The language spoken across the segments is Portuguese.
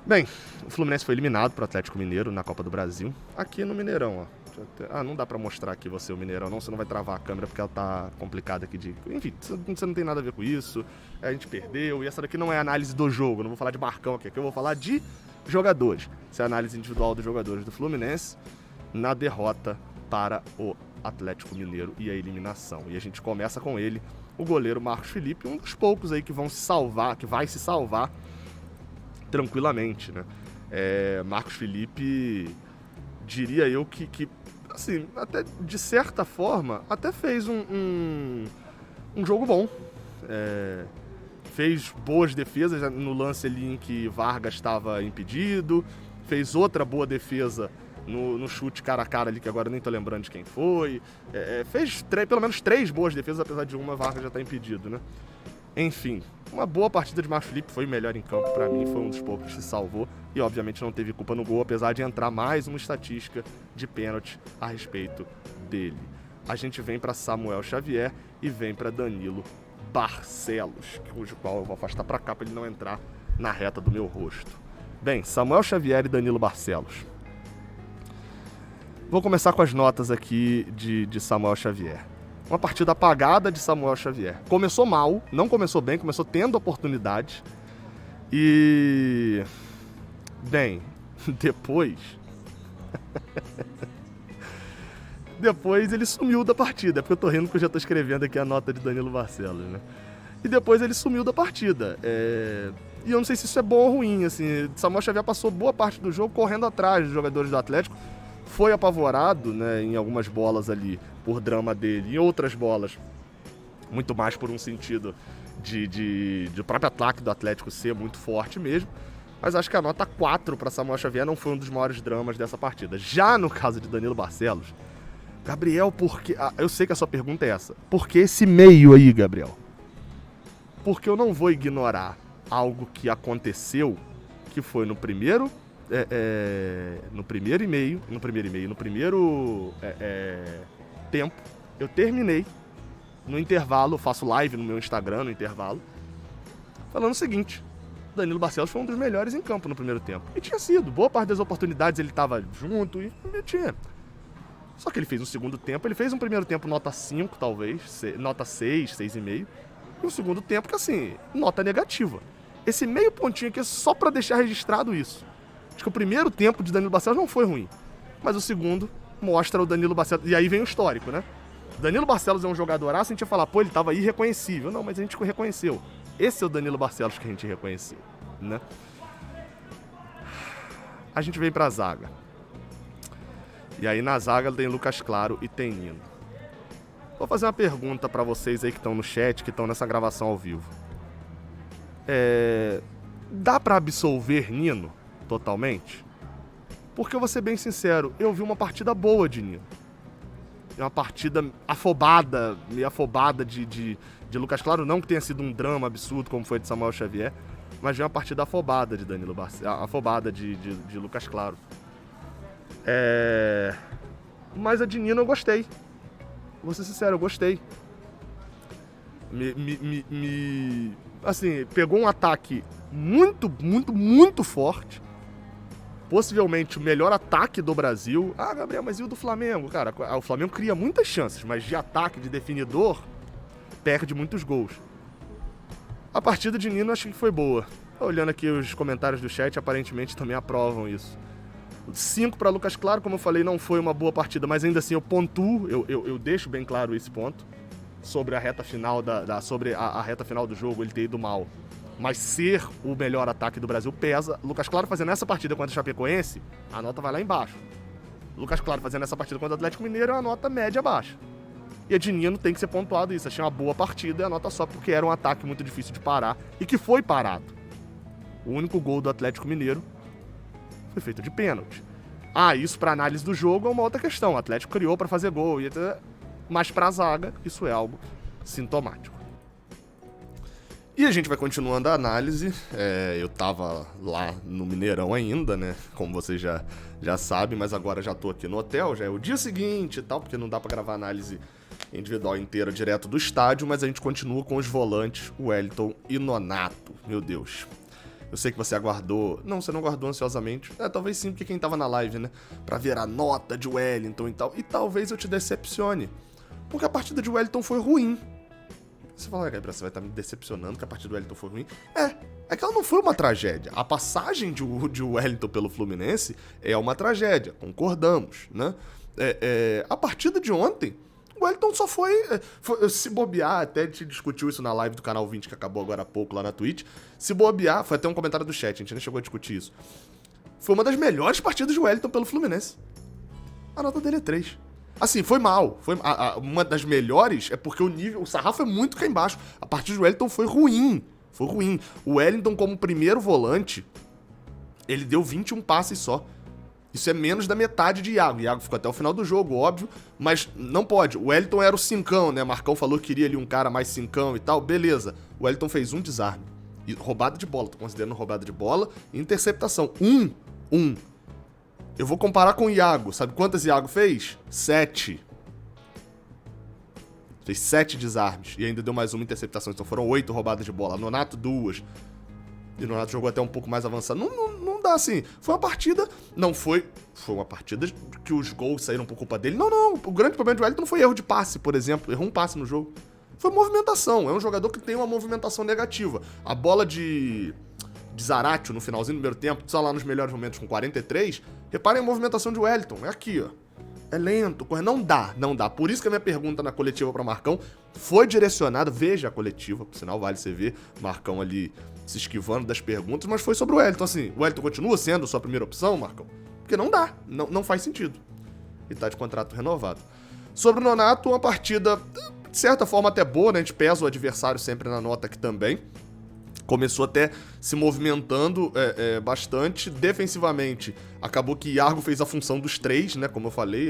Bem, o Fluminense foi eliminado pro Atlético Mineiro na Copa do Brasil, aqui no Mineirão, ó. Não dá pra mostrar aqui você o Mineirão, não, você não vai travar a câmera porque ela tá complicada aqui de... Enfim, você não tem nada a ver com isso, a gente perdeu, e essa daqui não é análise do jogo, não vou falar de Marcão aqui eu vou falar de jogadores. Essa é a análise individual dos jogadores do Fluminense na derrota para o Atlético Mineiro e a eliminação. E a gente começa com ele, o goleiro Marcos Felipe, um dos poucos aí que vão se salvar, que vai se salvar tranquilamente, né? Marcos Felipe, diria eu que assim, até de certa forma, até fez um jogo bom. Fez boas defesas no lance ali em que Vargas estava impedido, fez outra boa defesa no chute cara a cara ali, que agora nem tô lembrando de quem foi. Fez pelo menos 3 boas defesas, apesar de uma Vargas já tá impedido, né? Enfim, uma boa partida de Marcos Felipe, foi o melhor em campo pra mim, foi um dos poucos que se salvou e obviamente não teve culpa no gol, apesar de entrar mais uma estatística de pênalti a respeito dele. A gente vem pra Samuel Xavier e vem pra Danilo Barcelos, cujo qual eu vou afastar pra cá pra ele não entrar na reta do meu rosto. Bem, Samuel Xavier e Danilo Barcelos. Vou começar com as notas aqui de Samuel Xavier. Uma partida apagada de Samuel Xavier. Começou mal, não começou bem, começou tendo oportunidade. E... bem, depois... depois ele sumiu da partida. É porque eu tô rindo porque eu já tô escrevendo aqui a nota de Danilo Barcelos, né? E depois ele sumiu da partida. E eu não sei se isso é bom ou ruim, assim. Samuel Xavier passou boa parte do jogo correndo atrás dos jogadores do Atlético. Foi apavorado, né, em algumas bolas ali por drama dele, em outras bolas muito mais por um sentido de próprio ataque do Atlético ser muito forte mesmo, mas acho que a nota 4 para Samuel Xavier não foi um dos maiores dramas dessa partida. Já no caso de Danilo Barcelos, Gabriel, por que... eu sei que a sua pergunta é essa, por que esse meio aí, Gabriel? Porque eu não vou ignorar algo que aconteceu, que foi no primeiro tempo, eu terminei no intervalo, eu faço live no meu Instagram no intervalo, falando o seguinte: Danilo Barcelos foi um dos melhores em campo no primeiro tempo. E tinha sido, boa parte das oportunidades ele estava junto e tinha. Só que ele fez um segundo tempo, ele fez um primeiro tempo nota 5 talvez, nota 6, 6,5, e um segundo tempo que assim, nota negativa. Esse meio pontinho aqui é só para deixar registrado isso. Acho que o primeiro tempo de Danilo Barcelos não foi ruim, mas o segundo mostra o Danilo Barcelos, e aí vem o histórico, né? Danilo Barcelos é um jogadoraço, a gente ia falar, pô, ele tava irreconhecível. Não, mas a gente reconheceu. Esse é o Danilo Barcelos que a gente reconheceu, né? A gente vem pra zaga. E aí na zaga tem Lucas Claro e tem Nino. Vou fazer uma pergunta pra vocês aí que estão no chat, que estão nessa gravação ao vivo. Dá pra absolver Nino totalmente? Porque eu vou ser bem sincero, eu vi uma partida boa de Nino. Uma partida meio afobada de Lucas Claro, não que tenha sido um drama absurdo como foi de Samuel Xavier, mas vi uma partida afobada de Danilo Barcelos, afobada de Lucas Claro. Mas a de Nino eu gostei. Vou ser sincero, eu gostei. Assim, pegou um ataque muito, muito, muito forte. Possivelmente o melhor ataque do Brasil. Ah, Gabriel, mas e o do Flamengo? Cara, o Flamengo cria muitas chances, mas de ataque, de definidor, perde muitos gols. A partida de Nino acho que foi boa. Olhando aqui os comentários do chat, aparentemente também aprovam isso. 5 para Lucas Claro, como eu falei, não foi uma boa partida, mas ainda assim eu pontuo, eu deixo bem claro esse ponto. Sobre a reta final sobre a reta final do jogo, ele ter ido mal. Mas ser o melhor ataque do Brasil pesa. Lucas Claro fazendo essa partida contra o Chapecoense, a nota vai lá embaixo. Lucas Claro fazendo essa partida contra o Atlético Mineiro é uma nota média baixa. E a de Nino tem que ser pontuado isso. Achei uma boa partida e a nota só porque era um ataque muito difícil de parar e que foi parado. O único gol do Atlético Mineiro foi feito de pênalti. Isso para análise do jogo é uma outra questão. O Atlético criou para fazer gol, mas para a zaga isso é algo sintomático. E a gente vai continuando a análise. Eu tava lá no Mineirão ainda, né? Como vocês já sabem, mas agora já tô aqui no hotel, já é o dia seguinte e tal, porque não dá pra gravar análise individual inteira direto do estádio, mas a gente continua com os volantes, o Wellington e Nonato. Meu Deus. Eu sei que você aguardou. Não, você não aguardou ansiosamente. Talvez sim, porque quem tava na live, né? Pra ver a nota de Wellington e tal. E talvez eu te decepcione. Porque a partida de Wellington foi ruim. Você fala, Gabriel, você vai estar me decepcionando que a partida do Wellington foi ruim? É que ela não foi uma tragédia. A passagem de Wellington pelo Fluminense é uma tragédia, concordamos, né? A partida de ontem, o Wellington só foi se bobear, até te discutiu isso na live do Canal 20, que acabou agora há pouco lá na Twitch. Se bobear, foi até um comentário do chat, a gente nem chegou a discutir isso. Foi uma das melhores partidas de Wellington pelo Fluminense. A nota dele é 3. Assim, foi mal. Uma das melhores é porque o sarrafo é muito cá embaixo. A partida do Wellington foi ruim. Foi ruim. O Wellington, como primeiro volante, ele deu 21 passes só. Isso é menos da metade de Iago. Iago ficou até o final do jogo, óbvio, mas não pode. O Wellington era o cincão, né? Marcão falou que queria ali um cara mais cincão e tal. Beleza. O Wellington fez um desarme. E roubada de bola. Tô considerando roubada de bola e interceptação. Eu vou comparar com o Iago. Sabe quantas Iago fez? 7. Fez 7 desarmes. E ainda deu mais uma interceptação. Então foram 8 roubadas de bola. Nonato, 2. E o Nonato jogou até um pouco mais avançado. Não dá assim. Foi uma partida... Não foi... Foi uma partida que os gols saíram por culpa dele. Não. O grande problema do Wellington não foi erro de passe, por exemplo. Errou um passe no jogo. Foi movimentação. É um jogador que tem uma movimentação negativa. A bola de Zaratio no finalzinho do primeiro tempo, só lá nos melhores momentos com 43, reparem a movimentação de Wellington, é aqui, ó. É lento, não dá. Por isso que a minha pergunta na coletiva pra Marcão foi direcionada, veja a coletiva, por sinal vale você ver, Marcão ali se esquivando das perguntas, mas foi sobre o Wellington, assim, o Wellington continua sendo sua primeira opção, Marcão? Porque não dá, não faz sentido. E tá de contrato renovado. Sobre o Nonato, uma partida, de certa forma até boa, né, a gente pesa o adversário sempre na nota aqui também. Começou até se movimentando bastante. Defensivamente, acabou que Iago fez a função dos 3, né? Como eu falei,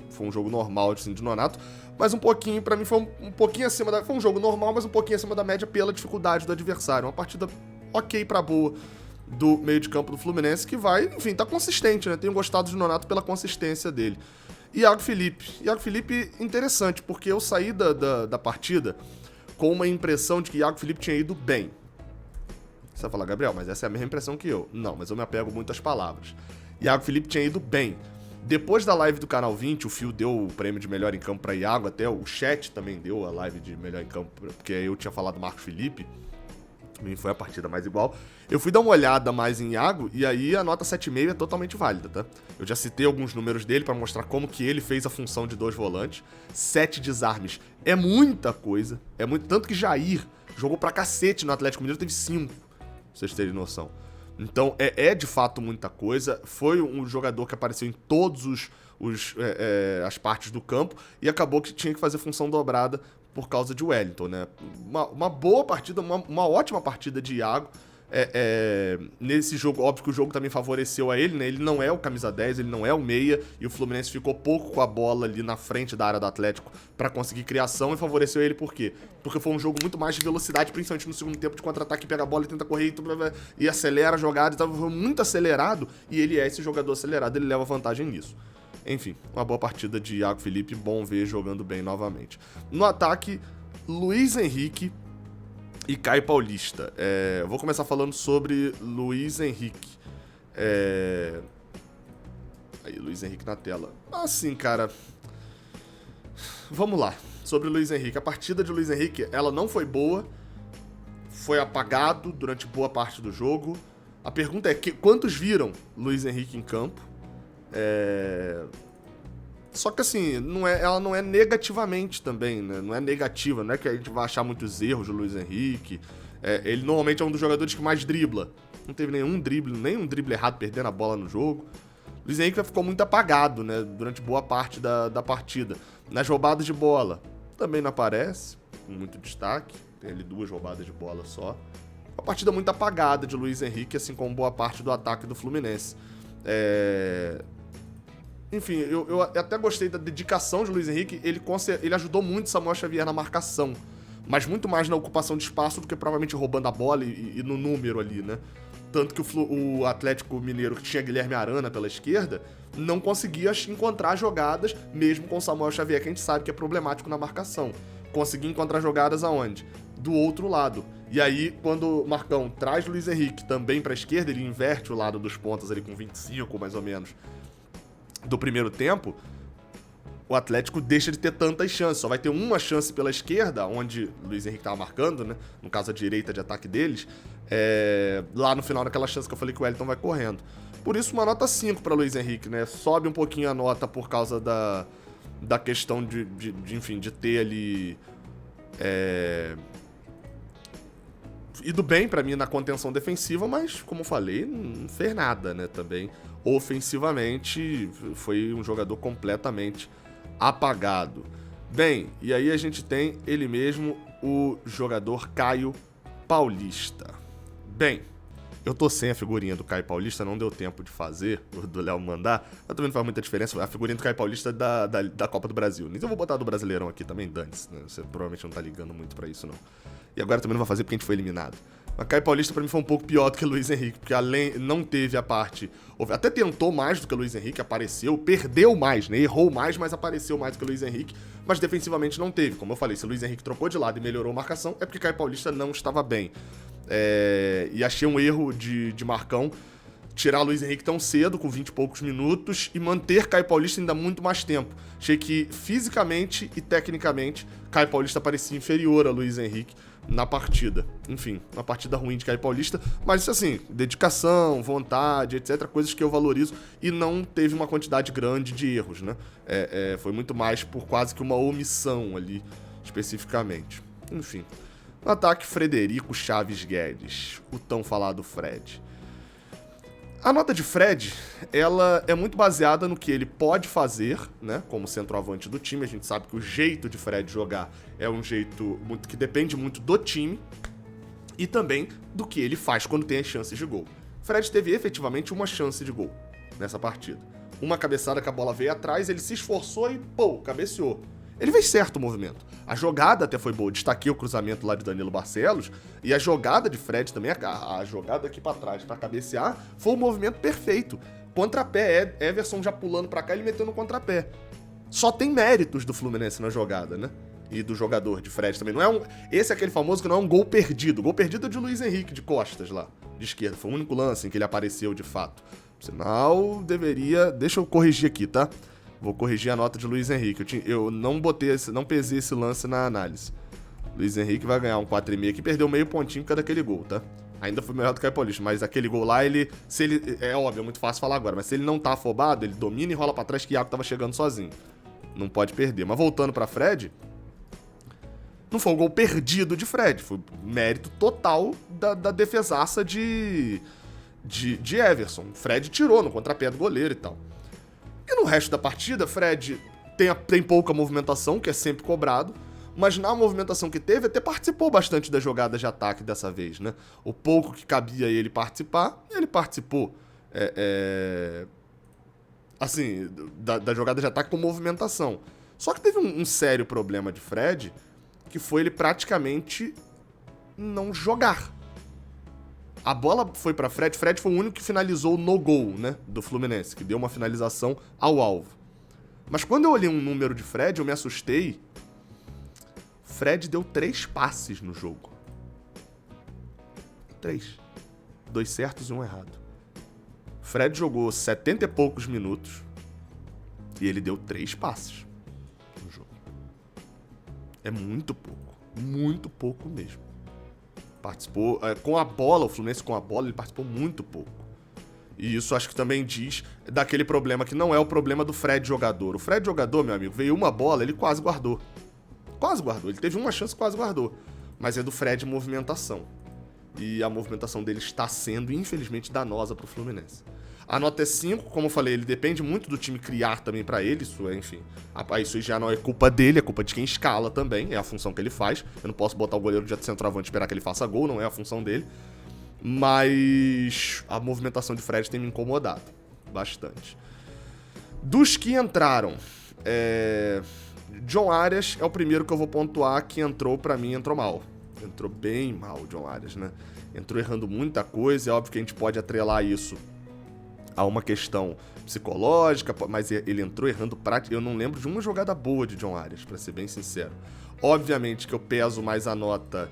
foi um jogo normal assim, de Nonato. Mas um pouquinho, pra mim, foi um pouquinho acima da... Foi um jogo normal, mas um pouquinho acima da média pela dificuldade do adversário. Uma partida ok pra boa do meio de campo do Fluminense, que vai, enfim, tá consistente, né? Tenho gostado de Nonato pela consistência dele. Iago Felipe, interessante, porque eu saí da partida com uma impressão de que Iago Felipe tinha ido bem. Você vai falar, Gabriel, mas essa é a mesma impressão que eu. Não, mas eu me apego muito às palavras. Iago Felipe tinha ido bem. Depois da live do Canal 20, o Fio deu o prêmio de melhor em campo pra Iago, até o chat também deu a live de melhor em campo, porque eu tinha falado Marcos Felipe, foi a partida mais igual. Eu fui dar uma olhada mais em Iago, e aí a nota 7,5 é totalmente válida, tá? Eu já citei alguns números dele pra mostrar como que ele fez a função de 2 volantes. 7 desarmes é muita coisa, tanto que Jair jogou pra cacete no Atlético Mineiro, teve 5. Pra vocês terem noção. Então, é de fato muita coisa. Foi um jogador que apareceu em todos as partes do campo e acabou que tinha que fazer função dobrada por causa de Wellington, né? Uma boa partida, uma ótima partida de Iago. Nesse jogo, óbvio que o jogo também favoreceu a ele, né? Ele não é o camisa 10, ele não é o meia, e o Fluminense ficou pouco com a bola ali na frente da área do Atlético pra conseguir criação, e favoreceu ele por quê? Porque foi um jogo muito mais de velocidade, principalmente no segundo tempo, de contra-ataque, pega a bola e tenta correr e acelera a jogada, então foi muito acelerado, e ele é esse jogador acelerado, ele leva vantagem nisso. Enfim, uma boa partida de Iago Felipe, bom ver jogando bem novamente. No ataque, Luiz Henrique e Caio Paulista. Eu vou começar falando sobre Luiz Henrique. Aí, Luiz Henrique na tela. Assim, cara... Vamos lá. Sobre o Luiz Henrique. A partida de Luiz Henrique, ela não foi boa. Foi apagado durante boa parte do jogo. A pergunta é, quantos viram Luiz Henrique em campo? Só que assim, ela não é negativamente também, né? Não é negativa, não é que a gente vai achar muitos erros do Luiz Henrique. Ele normalmente é um dos jogadores que mais dribla. Não teve nenhum drible errado perdendo a bola no jogo. O Luiz Henrique ficou muito apagado, né? Durante boa parte da partida. Nas roubadas de bola, também não aparece, com muito destaque. Tem ali 2 roubadas de bola só. Uma partida muito apagada de Luiz Henrique, assim como boa parte do ataque do Fluminense. Enfim, eu até gostei da dedicação de Luiz Henrique. Ele ajudou muito Samuel Xavier na marcação, mas muito mais na ocupação de espaço do que provavelmente roubando a bola e no número ali, né? Tanto que o Atlético Mineiro, que tinha Guilherme Arana pela esquerda, não conseguia encontrar jogadas, mesmo com o Samuel Xavier, que a gente sabe que é problemático na marcação. Conseguia encontrar jogadas aonde? Do outro lado. E aí, quando o Marcão traz Luiz Henrique também pra esquerda, ele inverte o lado dos pontas ali com 25, mais ou menos, do primeiro tempo, o Atlético deixa de ter tantas chances. Só vai ter uma chance pela esquerda, onde o Luiz Henrique tava marcando, né? No caso, a direita de ataque deles. Lá no final daquela chance que eu falei que o Wellington vai correndo. Por isso, uma nota 5 para Luiz Henrique, né? Sobe um pouquinho a nota por causa da questão enfim, de ter ali... ido bem pra mim na contenção defensiva, mas, como eu falei, não fez nada, né? Também, ofensivamente, foi um jogador completamente apagado. Bem, e aí a gente tem ele mesmo, o jogador Caio Paulista. Bem, eu tô sem a figurinha do Caio Paulista, não deu tempo de fazer, do Léo mandar, mas também não faz muita diferença, a figurinha do Caio Paulista é da Copa do Brasil. Então eu vou botar do Brasileirão aqui também, dane-se, né? Você provavelmente não tá ligando muito pra isso, não. E agora também não vai fazer porque a gente foi eliminado. Mas Caio Paulista pra mim foi um pouco pior do que o Luiz Henrique, porque além não teve a parte... Até tentou mais do que o Luiz Henrique, apareceu, perdeu mais, né? Errou mais, mas apareceu mais do que o Luiz Henrique, mas defensivamente não teve. Como eu falei, se o Luiz Henrique trocou de lado e melhorou a marcação, é porque Caio Paulista não estava bem. E achei um erro de Marcão tirar o Luiz Henrique tão cedo, com 20 e poucos minutos, e manter Caio Paulista ainda muito mais tempo. Achei que fisicamente e tecnicamente Caio Paulista parecia inferior a Luiz Henrique na partida. Enfim, uma partida ruim de Caio Paulista, mas isso assim, dedicação, vontade, etc, coisas que eu valorizo, e não teve uma quantidade grande de erros, né? Foi muito mais por quase que uma omissão ali, especificamente. Enfim. No ataque, Frederico Chaves Guedes, o tão falado Fred. A nota de Fred, ela é muito baseada no que ele pode fazer, né, como centroavante do time. A gente sabe que o jeito de Fred jogar é um jeito que depende muito do time e também do que ele faz quando tem as chances de gol. Fred teve efetivamente uma chance de gol nessa partida. Uma cabeçada que a bola veio atrás, ele se esforçou e, cabeceou. Ele fez certo o movimento. A jogada até foi boa. Destaquei o cruzamento lá de Danilo Barcelos. E a jogada de Fred também, a jogada aqui pra trás pra cabecear, foi um movimento perfeito. Contrapé, Everson já pulando pra cá, ele meteu no contrapé. Só tem méritos do Fluminense na jogada, né? E do jogador de Fred também. Esse é aquele famoso que não é um gol perdido. O gol perdido é de Luiz Henrique, de costas lá, de esquerda. Foi o único lance em que ele apareceu de fato. Por sinal, deveria... Deixa eu corrigir aqui, tá? Vou corrigir a nota de Luiz Henrique. Eu não pesei esse lance na análise. Luiz Henrique vai ganhar um 4,5 que perdeu meio pontinho por causa daquele gol, tá? Ainda foi melhor do que o Caio Paulista, mas aquele gol lá, é óbvio, é muito fácil falar agora, mas se ele não tá afobado, ele domina e rola pra trás que o Iago tava chegando sozinho. Não pode perder. Mas voltando pra Fred, não foi um gol perdido de Fred, foi mérito total da defesaça de Everson. Fred tirou no contrapé do goleiro e tal. E no resto da partida, Fred tem pouca movimentação, que é sempre cobrado, mas na movimentação que teve, até participou bastante das jogadas de ataque dessa vez, né? O pouco que cabia ele participar, ele participou. Assim, da jogada de ataque com movimentação. Só que teve um sério problema de Fred, que foi ele praticamente não jogar. A bola foi pra Fred foi o único que finalizou no gol, né, do Fluminense, que deu uma finalização ao alvo. Mas quando eu olhei um número de Fred, eu me assustei. Fred deu 3 passes no jogo. 3. 2 certos e 1 errado. Fred jogou 70 e poucos minutos e ele deu 3 passes no jogo. É muito pouco mesmo. Participou com a bola, o Fluminense com a bola, ele participou muito pouco. E isso acho que também diz daquele problema que não é o problema do Fred jogador. O Fred jogador, meu amigo, veio uma bola, ele quase guardou. Quase guardou, ele teve uma chance, quase guardou. Mas é do Fred movimentação. E a movimentação dele está sendo, infelizmente, danosa pro Fluminense. A nota é 5, como eu falei, ele depende muito do time criar também pra ele, isso é, enfim, isso já não é culpa dele, é culpa de quem escala também, é a função que ele faz. Eu não posso botar o goleiro de centroavante e esperar que ele faça gol, não é a função dele. Mas a movimentação de Fred tem me incomodado bastante. Dos que entraram, John Arias é o primeiro que eu vou pontuar que entrou, pra mim, entrou mal. Entrou bem mal o John Arias, né? Entrou errando muita coisa, é óbvio que a gente pode atrelar isso há uma questão psicológica, mas ele entrou errando prática. Eu não lembro de uma jogada boa de John Arias, pra ser bem sincero. Obviamente que eu peso mais a nota,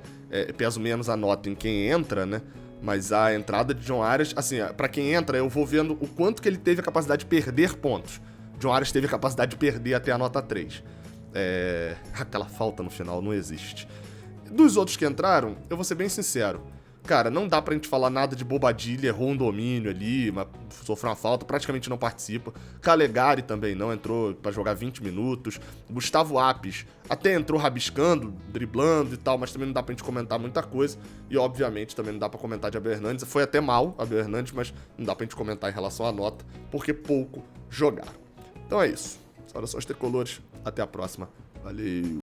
peso menos a nota em quem entra, né? Mas a entrada de John Arias, assim, pra quem entra, eu vou vendo o quanto que ele teve a capacidade de perder pontos. John Arias teve a capacidade de perder até a nota 3. Aquela falta no final não existe. Dos outros que entraram, eu vou ser bem sincero. Cara, não dá pra gente falar nada de Bobadilha, errou um domínio ali, mas sofreu uma falta, praticamente não participa. Calegari também não, entrou pra jogar 20 minutos. Gustavo Apes até entrou rabiscando, driblando e tal, mas também não dá pra gente comentar muita coisa. E, obviamente, também não dá pra comentar de Abel Hernandes. Foi até mal, Abel Hernandes, mas não dá pra gente comentar em relação à nota, porque pouco jogaram. Então é isso. Saudações tricolores, até a próxima. Valeu!